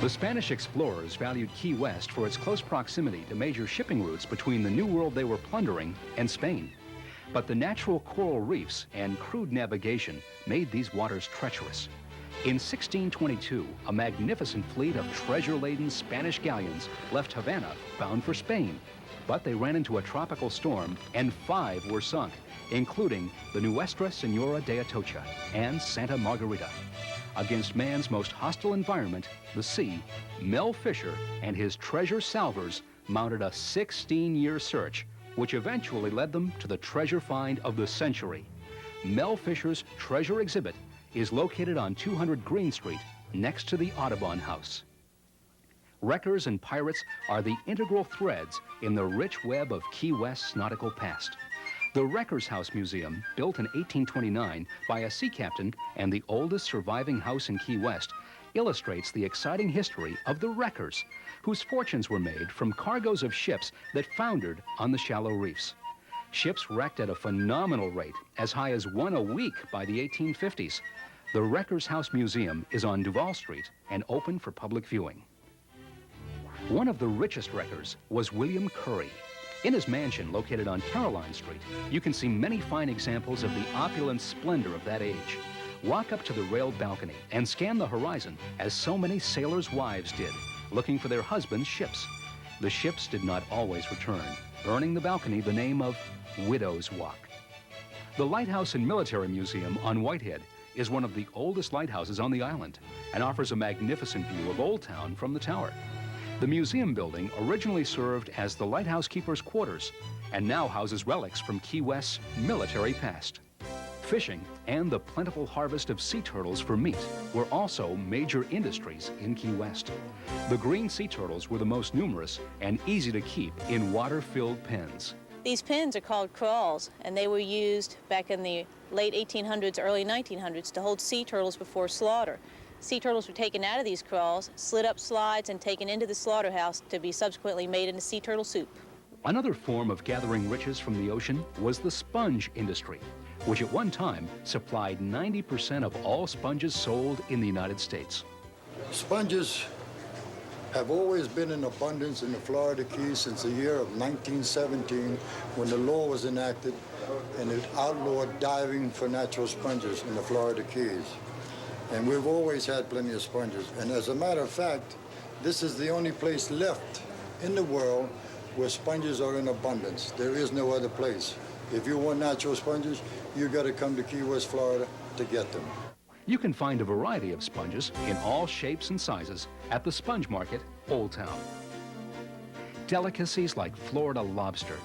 The Spanish explorers valued Key West for its close proximity to major shipping routes between the New World they were plundering and Spain. But the natural coral reefs and crude navigation made these waters treacherous. In 1622, a magnificent fleet of treasure-laden Spanish galleons left Havana bound for Spain. But they ran into a tropical storm and 5 were sunk, including the Nuestra Senora de Atocha and Santa Margarita. Against man's most hostile environment, the sea, Mel Fisher and his treasure salvers mounted a 16-year search, which eventually led them to the treasure find of the century. Mel Fisher's treasure exhibit is located on 200 Green Street, next to the Audubon House. Wreckers and pirates are the integral threads in the rich web of Key West's nautical past. The Wreckers House Museum, built in 1829 by a sea captain and the oldest surviving house in Key West, illustrates the exciting history of the wreckers, whose fortunes were made from cargoes of ships that foundered on the shallow reefs. Ships wrecked at a phenomenal rate, as high as 1 a week by the 1850s. The Wreckers House Museum is on Duval Street and open for public viewing. One of the richest wreckers was William Curry. In his mansion located on Caroline Street, you can see many fine examples of the opulent splendor of that age. Walk up to the railed balcony and scan the horizon as so many sailors' wives did, looking for their husbands' ships. The ships did not always return, earning the balcony the name of Widow's Walk. The Lighthouse and Military Museum on Whitehead is one of the oldest lighthouses on the island and offers a magnificent view of Old Town from the tower. The museum building originally served as the lighthouse keeper's quarters and now houses relics from Key West's military past. Fishing and the plentiful harvest of sea turtles for meat were also major industries in Key West. The green sea turtles were the most numerous and easy to keep in water-filled pens. These pens are called crawls, and they were used back in the late 1800s, early 1900s to hold sea turtles before slaughter. Sea turtles were taken out of these crawls, slid up slides, and taken into the slaughterhouse to be subsequently made into sea turtle soup. Another form of gathering riches from the ocean was the sponge industry, which at one time supplied 90% of all sponges sold in the United States. Sponges have always been in abundance in the Florida Keys since the year of 1917, when the law was enacted and it outlawed diving for natural sponges in the Florida Keys. And we've always had plenty of sponges. And as a matter of fact, this is the only place left in the world where sponges are in abundance. There is no other place. If you want natural sponges, you got to come to Key West, Florida to get them. You can find a variety of sponges in all shapes and sizes at the Sponge Market, Old Town. Delicacies like Florida lobster,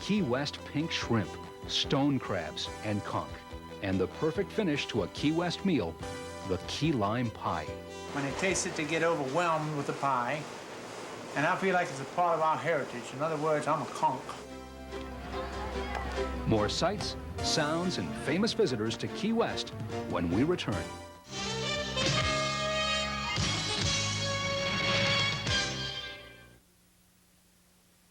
Key West pink shrimp, stone crabs, and conch. And the perfect finish to a Key West meal, the key lime pie. When they taste it, they get overwhelmed with the pie. And I feel like it's a part of our heritage. In other words, I'm a conch. More sights, sounds, and famous visitors to Key West when we return.